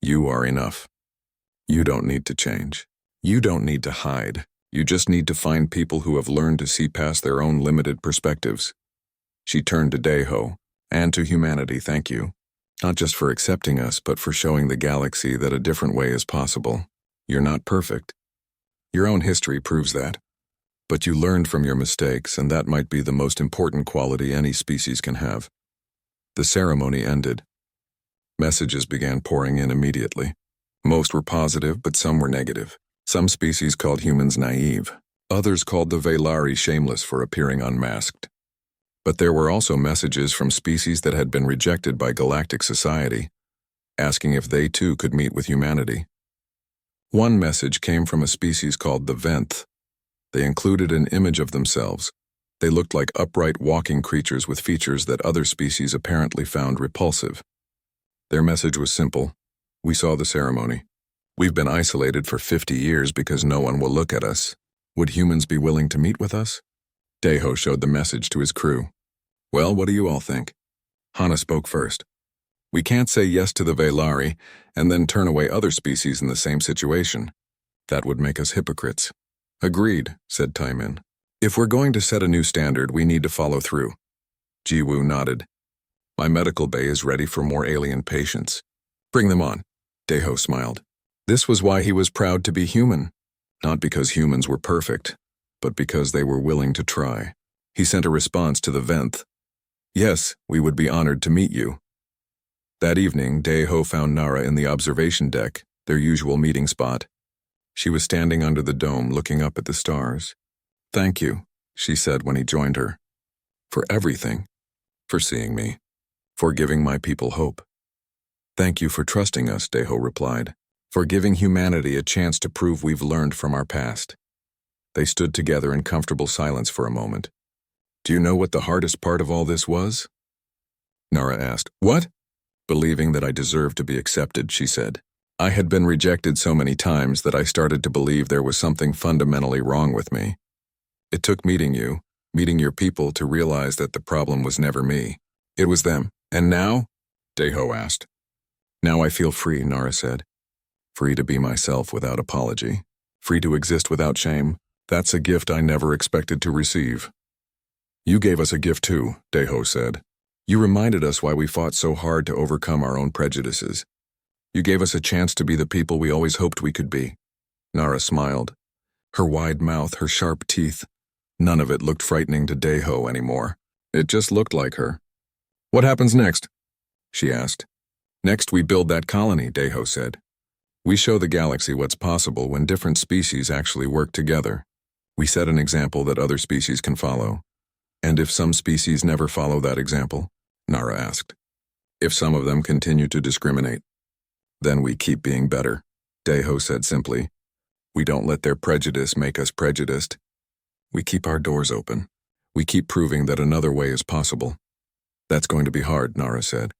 You are enough. You don't need to change. You don't need to hide. You just need to find people who have learned to see past their own limited perspectives. She turned to Deho, and to humanity, thank you. Not just for accepting us, but for showing the galaxy that a different way is possible. You're not perfect. Your own history proves that. But you learned from your mistakes, and that might be the most important quality any species can have. The ceremony ended. Messages began pouring in immediately. Most were positive, but some were negative. Some species called humans naive. Others called the Velari shameless for appearing unmasked. But there were also messages from species that had been rejected by galactic society, asking if they too could meet with humanity. One message came from a species called the Venth. They included an image of themselves. They looked like upright walking creatures with features that other species apparently found repulsive. Their message was simple. We saw the ceremony. We've been isolated for 50 years because no one will look at us. Would humans be willing to meet with us? Deho showed the message to his crew. Well, what do you all think? Hana spoke first. We can't say yes to the Velari and then turn away other species in the same situation. That would make us hypocrites. Agreed, said Taimin. If we're going to set a new standard, we need to follow through. Jiwoo nodded. My medical bay is ready for more alien patients. Bring them on. Deho smiled. This was why he was proud to be human. Not because humans were perfect, but because they were willing to try. He sent a response to the Venth. Yes, we would be honored to meet you. That evening, Daeho found Nara in the observation deck, their usual meeting spot. She was standing under the dome looking up at the stars. Thank you, she said when he joined her. For everything. For seeing me. For giving my people hope. Thank you for trusting us, Daeho replied. For giving humanity a chance to prove we've learned from our past. They stood together in comfortable silence for a moment. Do you know what the hardest part of all this was? Nara asked. What? Believing that I deserved to be accepted, she said. I had been rejected so many times that I started to believe there was something fundamentally wrong with me. It took meeting you, meeting your people, to realize that the problem was never me. It was them. And now? Daeho asked. Now I feel free, Nara said. Free to be myself without apology. Free to exist without shame. That's a gift I never expected to receive. You gave us a gift too, Daeho said. You reminded us why we fought so hard to overcome our own prejudices. You gave us a chance to be the people we always hoped we could be. Nara smiled. Her wide mouth, her sharp teeth. None of it looked frightening to Daeho anymore. It just looked like her. What happens next? She asked. Next we build that colony, Daeho said. We show the galaxy what's possible when different species actually work together. We set an example that other species can follow. And if some species never follow that example? Nara asked. If some of them continue to discriminate? Then we keep being better, Daeho said simply. We don't let their prejudice make us prejudiced. We keep our doors open. We keep proving that another way is possible. That's going to be hard, Nara said.